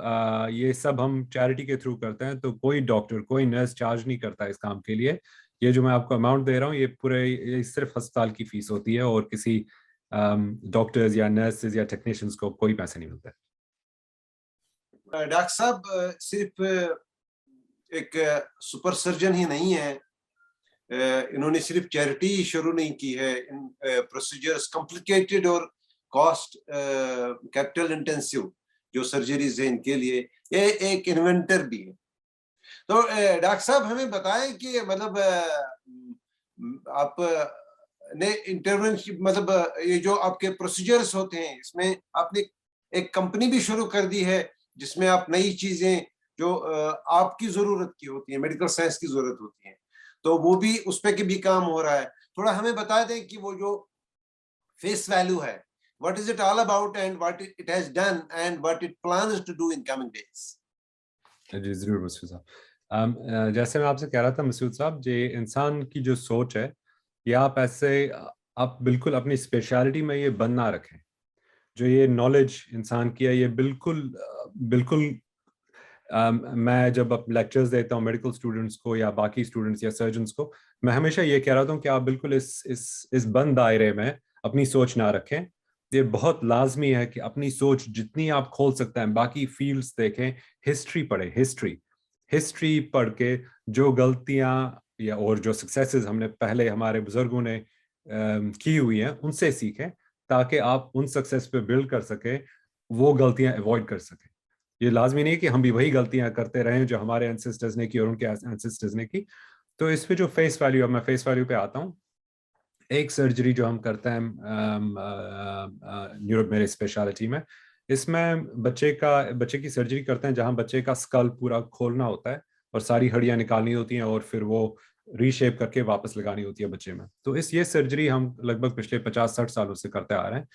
ये सब हम चैरिटी के थ्रू करते हैं, तो कोई डॉक्टर, कोई नर्स चार्ज नहीं करता इस काम के लिए। ये जो मैं आपको अमाउंट दे रहा हूँ, ये सिर्फ अस्पताल की फीस होती है, और किसी डॉक्टर्स या नर्सेज या टेक्नीशियंस को कोई पैसे नहीं मिलते। डॉक्टर साहब, सिर्फ एक सुपर सर्जन ही नहीं है, इन्होंने सिर्फ चैरिटी शुरू नहीं की है। इन प्रोसीजर्स कॉम्प्लिकेटेड और कॉस्ट कैपिटल इंटेंसिव जो सर्जरीज है इनके लिए, ये एक इन्वेंटर भी है। तो डॉक्टर साहब हमें बताएं कि मतलब आप ने इंटरवेंशन, मतलब ये जो आपके प्रोसीजर्स होते हैं इसमें आपने एक कंपनी भी शुरू कर दी है जिसमें आप नई चीजें जो आपकी जरूरत की होती है, मेडिकल साइंस की जरूरत होती है, तो वो भी उस पे भी काम हो रहा है। थोड़ा हमें बता दें कि वो जो फेस वैल्यू है, what is it all about and what it has done and what it plans to do in coming days? जी जरूर मसूद साहब। जैसे मैं आपसे कह रहा था मसूद साहब, जो इंसान की जो सोच है या आप बिल्कुल अपनी स्पेशलिटी में ये बंद ना रखें। जो ये नॉलेज इंसान की है, ये बिल्कुल मैं जब अब लेक्चर्स देता हूँ मेडिकल स्टूडेंट्स को या बाकी स्टूडेंट्स या सर्जन्स को, मैं हमेशा ये कह रहा हूँ कि आप बिल्कुल इस बंद दायरे में अपनी सोच ना रखें। ये बहुत लाजमी है कि अपनी सोच जितनी आप खोल सकते हैं, बाकी फील्ड्स देखें, हिस्ट्री पढ़ें। हिस्ट्री पढ़ के जो गलतियां या और जो सक्सेसेस हमने पहले हमारे बुजुर्गों ने की हुई हैं, उनसे सीखें, ताकि आप उन सक्सेस पे बिल्ड कर सकें, वो गलतियां अवॉइड कर सकें। ये लाजमी नहीं कि हम भी वही गलतियां करते रहें जो हमारे एंसेस्टर्स ने की और उनके एंसेस्टर्स ने की। तो इस पे जो फेस वैल्यू, अब मैं फेस वैल्यू पे आता हूँ। एक सर्जरी जो हम करते हैं न्यूरो, मेरे स्पेशलिटी में, इसमें बच्चे की सर्जरी करते हैं जहां बच्चे का स्कल पूरा खोलना होता है और सारी हड्डियां निकालनी होती हैं और फिर वो रीशेप करके वापस लगानी होती है बच्चे में। तो ये सर्जरी हम लगभग पिछले 50-60 सालों से करते आ रहे हैं।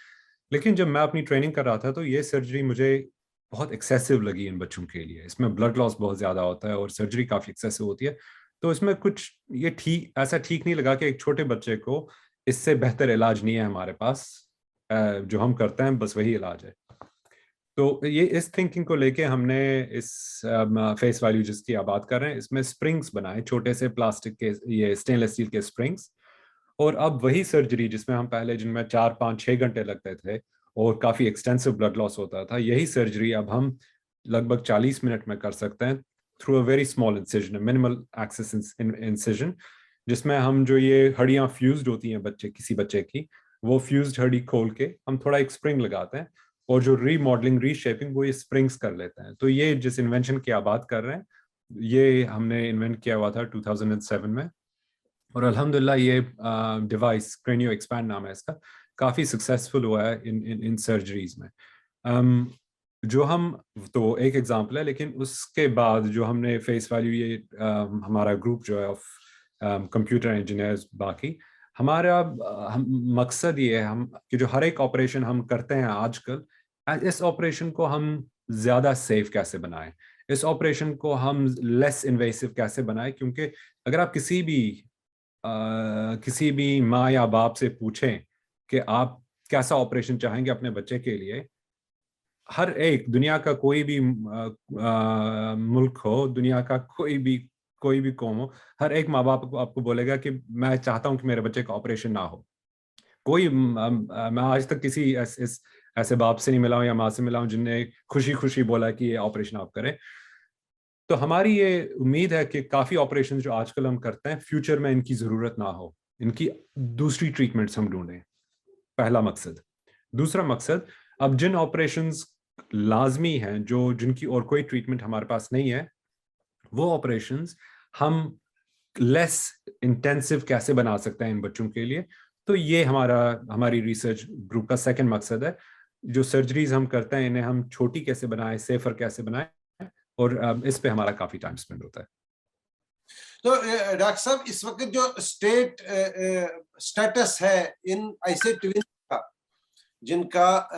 लेकिन जब मैं अपनी ट्रेनिंग कर रहा था तो ये सर्जरी मुझे बहुत एक्सेसिव लगी इन बच्चों के लिए। इसमें ब्लड लॉस बहुत ज्यादा होता है और सर्जरी काफी एक्सेसिव होती है। तो इसमें कुछ ये ऐसा ठीक नहीं लगा कि एक छोटे बच्चे को, इससे बेहतर इलाज नहीं है हमारे पास, जो हम करते हैं बस वही इलाज है। तो ये इस थिंकिंग को लेके हमने इस फेस वैल्यू जिसकी आप बात कर रहे हैं, इसमें स्प्रिंग्स बनाए, छोटे से प्लास्टिक के, ये स्टेनलेस स्टील के स्प्रिंग्स। और अब वही सर्जरी जिसमें हम पहले, जिनमें 4-5-6 घंटे लगते थे और काफी एक्सटेंसिव ब्लड लॉस होता था, यही सर्जरी अब हम लगभग 40 मिनट में कर सकते हैं through a very small incision, minimal access incision, जिसमें हम जो ये हड्डियां फ्यूज्ड होती हैं किसी बच्चे की, वो फ्यूज्ड हड्डी खोल के हम थोड़ा एक स्प्रिंग लगाते हैं और जो रीमॉडलिंग, रीशेपिंग, वो ये स्प्रिंग्स कर लेते हैं। तो ये जिस इन्वेंशन की आप बात कर रहे हैं, ये हमने इन्वेंट किया हुआ था 2007 में। और अल्हम्दुलिल्लाह ये डिवाइस, क्रेनियो एक्सपैंड नाम है इसका, काफ़ी सक्सेसफुल हुआ है इन सर्जरीज में। जो हम, तो एक एग्जांपल है, लेकिन उसके बाद जो हमने फेस वैल्यू, ये हमारा ग्रुप जो है ऑफ कंप्यूटर इंजीनियर्स, बाकी हमारा मकसद ये है हम कि जो हर एक ऑपरेशन हम करते हैं आजकल, इस ऑपरेशन को हम ज़्यादा सेफ कैसे बनाएं, इस ऑपरेशन को हम लेस इन्वेसिव कैसे बनाएं। क्योंकि अगर आप किसी भी माँ या बाप से पूछें कि आप कैसा ऑपरेशन चाहेंगे अपने बच्चे के लिए, हर एक, दुनिया का कोई भी मुल्क हो, दुनिया का कोई भी कौम हो, हर एक माँ बाप आपको बोलेगा कि मैं चाहता हूं कि मेरे बच्चे का ऑपरेशन ना हो। मैं आज तक किसी ऐसे बाप से नहीं मिला हूं या माँ से मिला हूं जिनने खुशी खुशी बोला कि ये ऑपरेशन आप करें। तो हमारी ये उम्मीद है कि काफी ऑपरेशन जो आजकल हम करते हैं, फ्यूचर में इनकी जरूरत ना हो, इनकी दूसरी ट्रीटमेंट्स हम ढूंढें, पहला मकसद। दूसरा मकसद, अब जिन ऑपरेशंस लाजमी हैं, जिनकी और कोई ट्रीटमेंट हमारे पास नहीं है, वो ऑपरेशंस हम लेस इंटेंसिव कैसे बना सकते हैं इन बच्चों के लिए। तो ये हमारी रिसर्च ग्रुप का सेकंड मकसद है। जो सर्जरीज हम करते हैं, इन्हें हम छोटी कैसे बनाएं, सेफर कैसे बनाएं, और इस पे हमारा काफी टाइम स्पेंड होता है। तो डॉक्टर साहब, इस वक्त जो स्टेटस है इन ऐसे ट्विन का, जिनका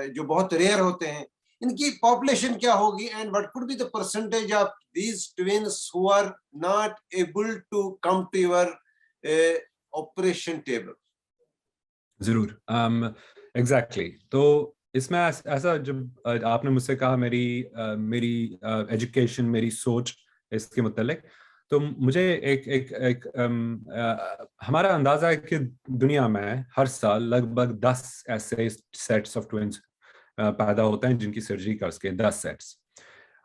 जो बहुत रेयर होते हैं, इनकी पॉपुलेशन क्या होगी, and what could be the percentage of these twins who are not able to come to your operation table? जरूर, एग्जैक्टली। तो इसमें ऐसा, जब आपने मुझसे कहा मेरी एजुकेशन, मेरी सोच इसके मुतालिक, तो मुझे हमारा अंदाजा है कि दुनिया में हर साल लगभग 10 ऐसे सेट्स ऑफ ट्विन्स पैदा होते हैं जिनकी सर्जरी कर सके, 10 सेट्स।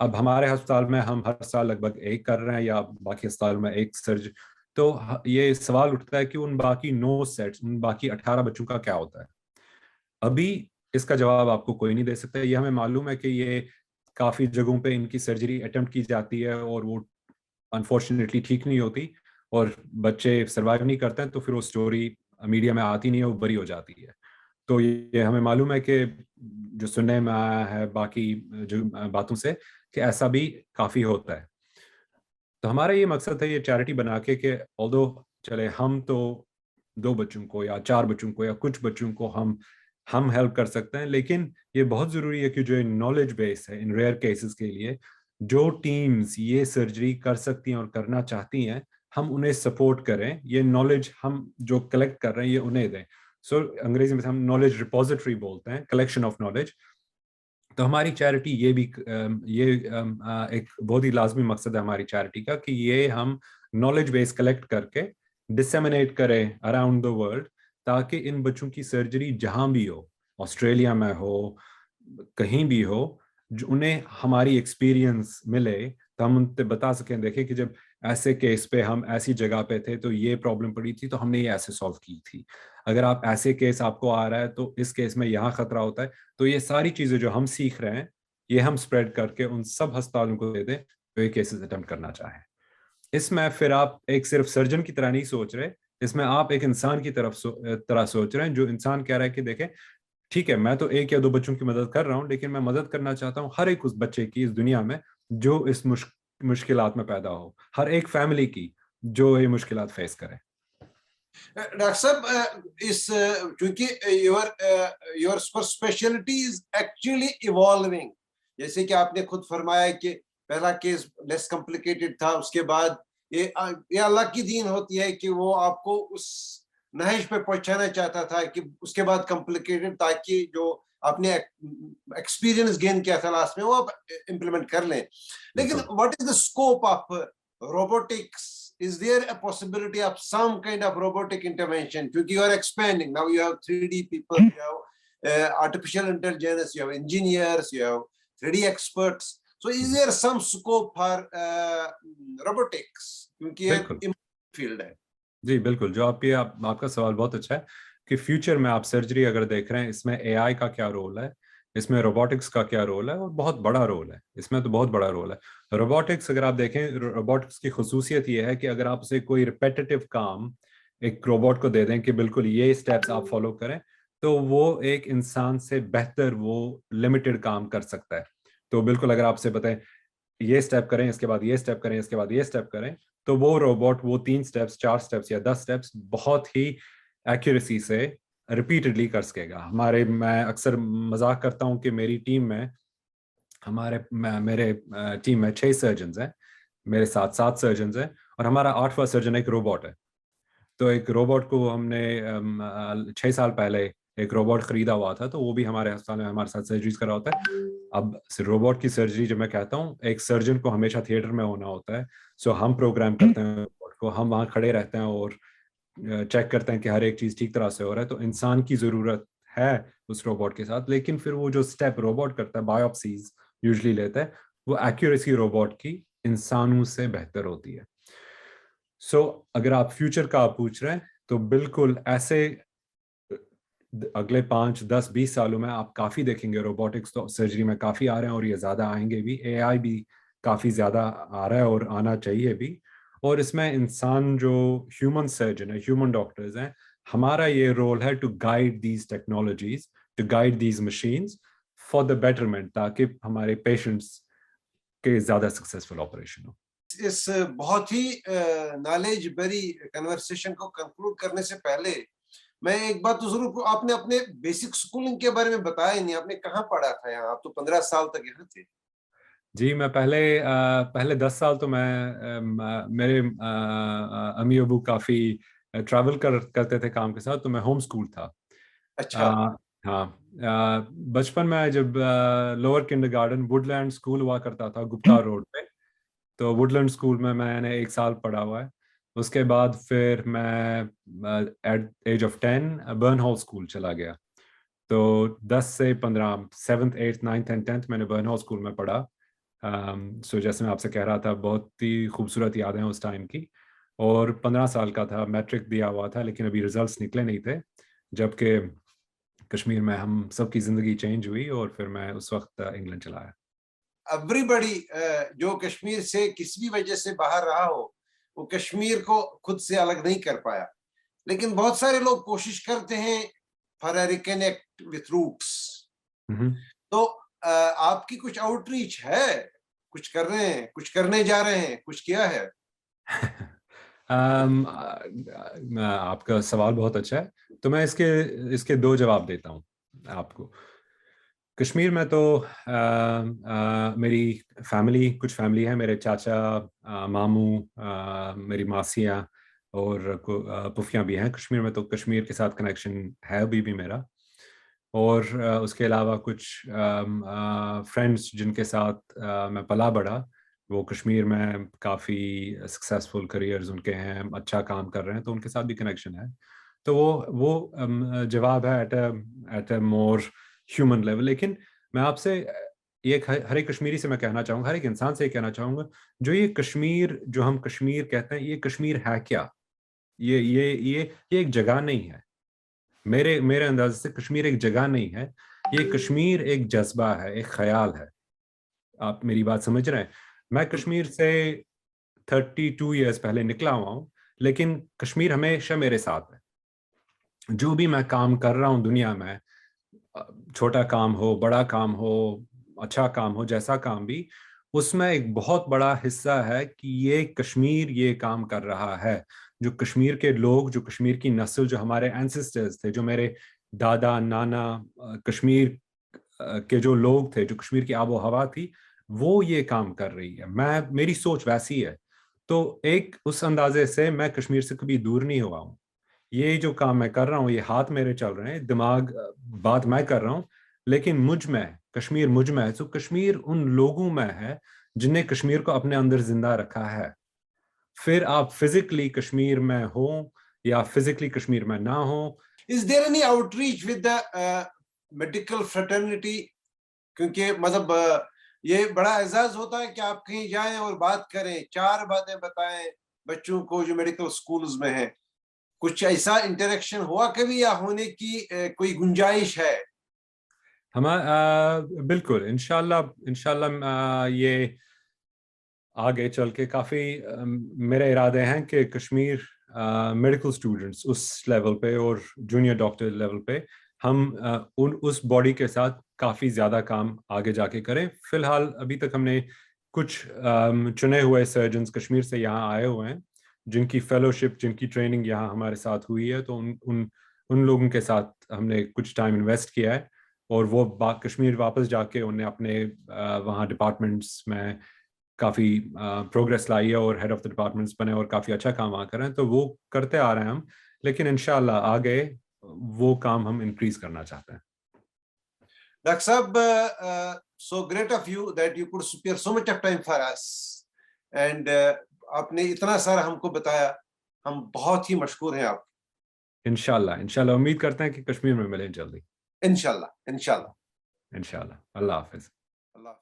अब हमारे अस्पताल में हम हर साल लगभग 1 कर रहे हैं, या बाकी अस्पताल में 1 सर्जरी। तो ये सवाल उठता है कि उन बाकी 9 सेट्स, उन बाकी 18 बच्चों का क्या होता है। अभी इसका जवाब आपको कोई नहीं दे सकता। ये हमें मालूम है कि ये काफ़ी जगहों पे इनकी सर्जरी अटेम्प्ट की जाती है और वो अनफॉर्चुनेटली ठीक नहीं होती और बच्चे सर्वाइव नहीं करते हैं, तो फिर वो स्टोरी मीडिया में आती नहीं है, वो बरी हो जाती है। तो ये हमें मालूम है कि जो सुनने में आया है बाकी जो बातों से, कि ऐसा भी काफ़ी होता है। तो हमारा ये मकसद है ये चैरिटी बना के कि ऑल्दो चले हम तो 2 बच्चों को या 4 बच्चों को या कुछ बच्चों को हम हेल्प कर सकते हैं, लेकिन ये बहुत ज़रूरी है कि जो नॉलेज बेस है इन रेयर केसेस के लिए, जो टीम्स ये सर्जरी कर सकती हैं और करना चाहती हैं, हम उन्हें सपोर्ट करें, ये नॉलेज हम जो कलेक्ट कर रहे हैं ये उन्हें दें। सो अंग्रेजी में हम नॉलेज रिपोजिटरी बोलते हैं, कलेक्शन ऑफ नॉलेज। तो हमारी चैरिटी ये भी एक बहुत ही लाजमी मकसद है हमारी चैरिटी का कि ये हम नॉलेज बेस कलेक्ट करके डिसेमिनेट करें अराउंड द वर्ल्ड, ताकि इन बच्चों की सर्जरी जहां भी हो, ऑस्ट्रेलिया में हो, कहीं भी हो, जो उन्हें हमारी एक्सपीरियंस मिले तो हम उनसे बता सकें, देखें कि जब ऐसे केस पे हम ऐसी जगह पे थे तो ये प्रॉब्लम पड़ी थी, तो हमने ये ऐसे सॉल्व की थी। अगर आप ऐसे केस आपको आ रहा है तो इस केस में यहाँ खतरा होता है। तो ये सारी चीजें जो हम सीख रहे हैं ये हम स्प्रेड करके उन सब अस्पतालों को दे दें जो ये केसेस अटेम्प्ट करना चाहें। इसमें फिर आप एक सिर्फ सर्जन की तरह नहीं सोच रहे, इसमें आप एक इंसान की तरह सोच रहे हैं, जो इंसान कह रहा है कि देखें ठीक है, मैं तो एक या दो बच्चों की मदद कर रहा हूं, लेकिन मैं मदद करना चाहता हूं हर एक उस बच्चे की इस दुनिया में जो इस मुश्किलात में पैदा हो, हर एक फैमिली की जो ये मुश्किलात फेस करे। डॉक्टर साहब, इस क्योंकि your speciality is actually evolving, जैसे कि आपने खुद फरमाया कि पहला केस लेस कॉम्प्लिकेटेड था, उसके बाद ये अल्लाह की दीन होती है कि वो आपको उस नहज पे पहुंचाना चाहता था कि उसके बाद कॉम्प्लिकेटेड, ताकि जो आपने एक्सपीरियंस गेन किया था लास्ट में वो आप इम्प्लीमेंट कर लें। लेकिन what is the scope of robotics? Is there a possibility of some kind of robotic intervention? Because you are expanding now, you have 3D people, you have artificial intelligence, you have engineers, you have 3D experts. So is there some scope for robotics? क्योंकि ये field है। जी बिल्कुल, जो आपका सवाल बहुत अच्छा है कि फ्यूचर में आप सर्जरी अगर देख रहे हैं, इसमें एआई का क्या रोल है, इसमें रोबोटिक्स का क्या रोल है, और बहुत बड़ा रोल है इसमें, तो बहुत बड़ा रोल है। रोबोटिक्स अगर आप देखें, रोबोटिक्स की खुसूसियत ये है कि अगर आप उसे कोई रिपेटिटिव काम एक रोबोट को दे दें कि बिल्कुल ये स्टेप्स आप फॉलो करें, तो वो एक इंसान से बेहतर वो लिमिटेड काम कर सकता है। तो बिल्कुल अगर आपसे बताएं ये स्टेप करें, इसके बाद ये स्टेप करें, इसके बाद ये स्टेप करें, तो वो रोबोट वो 3 स्टेप्स, 4 स्टेप्स या 10 स्टेप्स बहुत ही एक्यूरेसी से रिपीटेडली कर सकेगा। मैं अक्सर मजाक करता हूं कि मेरी टीम में मेरे टीम में 6 सर्जन्स हैं, मेरे साथ 7 सर्जन्स हैं, और हमारा 8वां सर्जन एक रोबोट है। तो एक रोबोट को हमने 6 साल पहले एक रोबोट खरीदा हुआ था, तो वो भी हमारे अस्पताल में हमारे साथ सर्जरीज कर रहा होता है। अब रोबोट की सर्जरी जब मैं कहता हूँ, एक सर्जन को हमेशा थिएटर में होना होता है, सो हम प्रोग्राम करते हैं रोबोट को, हम वहाँ खड़े रहते हैं और चेक करते हैं कि हर एक चीज़ ठीक तरह से हो रहा है। तो इंसान की ज़रूरत है उस रोबोट के साथ, लेकिन फिर वो जो स्टेप रोबोट करता है, बायोप्सीज यूजुअली लेता है, वो एक्यूरेसी रोबोट की इंसानों से बेहतर होती है। सो अगर आप फ्यूचर का पूछ रहे हैं, तो बिल्कुल ऐसे अगले 5, 10, 20 सालों में आप काफ़ी देखेंगे रोबोटिक्स तो सर्जरी में काफ़ी आ रहे हैं, और ये ज़्यादा आएंगे भी। एआई भी काफ़ी ज़्यादा आ रहा है और आना चाहिए भी। और इसमें इंसान जो ह्यूमन सर्जन है, ह्यूमन डॉक्टर्स हैं, हमारा ये रोल है to guide these technologies, to guide these machines for the betterment, ताकि हमारे पेशेंट्स के ज़्यादा सक्सेसफुल ऑपरेशन हो। इस बहुत ही नॉलेज भरी कन्वर्सेशन को कंक्लूड करने से पहले मैं एक बात तो जरूर, आपने अपने बेसिक स्कूलिंग के बारे में बताया नहीं, आपने कहाँ पढ़ा था यहाँ? आप तो 15 साल तक यहाँ थे। जी, मैं पहले 10 साल तो मेरे अम्मी अबू काफ़ी ट्रैवल करते थे काम के साथ, तो मैं होम स्कूल था। अच्छा। हाँ, बचपन में जब लोअर किंडरगार्टन वुडलैंड स्कूल हुआ करता था गुप्ता रोड पे, तो वुडलैंड स्कूल में मैंने 1 साल पढ़ा हुआ है। उसके बाद फिर मैं एट एज ऑफ 10 बर्नहॉल स्कूल चला गया। तो 10 से 15, 7th, 8th, 9th and 10th मैंने बर्नहॉल स्कूल में पढ़ा। सो जैसे मैं आपसे कह रहा था, बहुत ही खूबसूरत यादें उस टाइम की। और 15 साल का था, मैट्रिक दिया हुआ था, लेकिन अभी रिजल्ट्स निकले नहीं थे, जबकि कश्मीर में हम सबकी ज़िंदगी चेंज हुई और फिर मैं उस वक्त इंग्लैंड चला आया। एवरीबॉडी जो कश्मीर से किसी भी वजह से बाहर रहा हो, वो कश्मीर को खुद से अलग नहीं कर पाया, लेकिन बहुत सारे लोग कोशिश करते हैं for a reconnect with roots. तो आपकी कुछ आउटरीच है? कुछ कर रहे हैं, कुछ करने जा रहे हैं, कुछ किया है? आपका सवाल बहुत अच्छा है, तो मैं इसके 2 जवाब देता हूँ आपको। कश्मीर में तो मेरी कुछ फैमिली है, मेरे चाचा मामू, मेरी मासियाँ और पुफियाँ भी हैं कश्मीर में, तो कश्मीर के साथ कनेक्शन है अभी भी मेरा। और उसके अलावा कुछ फ्रेंड्स जिनके साथ मैं पला बड़ा, वो कश्मीर में काफ़ी सक्सेसफुल करियर्स उनके हैं, अच्छा काम कर रहे हैं, तो उनके साथ भी कनेक्शन है। तो वो जवाब है at a more human level. लेकिन मैं आपसे ये हर एक कश्मीरी से मैं कहना चाहूँगा, हर एक इंसान से ये कहना चाहूँगा, जो ये कश्मीर, जो हम कश्मीर कहते हैं, ये कश्मीर है क्या? ये एक जगह नहीं है। मेरे मेरे अंदाज़े से कश्मीर एक जगह नहीं है, ये कश्मीर एक जज़्बा है, एक ख़याल है। आप मेरी बात समझ रहे हैं? मैं कश्मीर से 32 इयर्स पहले निकला हुआ हूँ, लेकिन कश्मीर हमेशा मेरे साथ है। जो भी मैं काम कर रहा हूँ दुनिया में, छोटा काम हो, बड़ा काम हो, अच्छा काम हो, जैसा काम भी, उसमें एक बहुत बड़ा हिस्सा है कि ये कश्मीर ये काम कर रहा है। जो कश्मीर के लोग, जो कश्मीर की नस्ल, जो हमारे एंसेस्टर्स थे, जो मेरे दादा नाना, कश्मीर के जो लोग थे, जो कश्मीर की आबो हवा थी, वो ये काम कर रही है। मेरी सोच वैसी है। तो एक उस अंदाजे से मैं कश्मीर से कभी दूर नहीं हुआ हूँ। ये जो काम मैं कर रहा हूँ, ये हाथ मेरे चल रहे हैं, दिमाग, बात मैं कर रहा हूँ, लेकिन मुझ में कश्मीर, मुझ में है। तो कश्मीर उन लोगों में है जिन्हें कश्मीर को अपने अंदर जिंदा रखा है। फिर आप फिजिकली कश्मीर में हो या फिजिकली कश्मीर में ना हो। Is there any outreach with the medical fraternity? क्योंकि मतलब ये बड़ा एजाज होता है कि आप कहीं जाएं और बात करें, 4 बातें बताएं बच्चों को जो मेडिकल स्कूल्स में हैं। कुछ ऐसा इंटरेक्शन हुआ कभी या होने की कोई गुंजाइश है? बिल्कुल, इंशाल्लाह ये आगे चल के काफ़ी मेरे इरादे हैं कि कश्मीर मेडिकल स्टूडेंट्स उस लेवल पे और जूनियर डॉक्टर लेवल पे हम उस बॉडी के साथ काफ़ी ज़्यादा काम आगे जाके करें। फिलहाल अभी तक हमने कुछ चुने हुए सर्जन्स कश्मीर से यहाँ आए हुए हैं, जिनकी फेलोशिप, जिनकी ट्रेनिंग यहाँ हमारे साथ हुई है। तो उन लोगों के साथ हमने कुछ टाइम इन्वेस्ट किया है, और वो कश्मीर वापस जाके उन्हें अपने वहाँ डिपार्टमेंट्स में काफ़ी प्रोग्रेस लाई है और हेड ऑफ द डिपार्टमेंट्स बने और काफ़ी अच्छा काम आ कर रहे हैं। तो वो करते आ रहे हैं हम, लेकिन इंशाल्लाह आगे वो काम हम इंक्रीज करना चाहते हैं। डॉक्टर साहब, so great of you that you could spare so much of time for us and आपने इतना सारा हमको बताया, हम बहुत ही मशकूर हैं आप। इंशाल्लाह उम्मीद करते हैं कि कश्मीर में मिलें जल्दी। इंशाल्लाह। इंशाल्लाह। अल्लाह हाफिज। अल्लाह।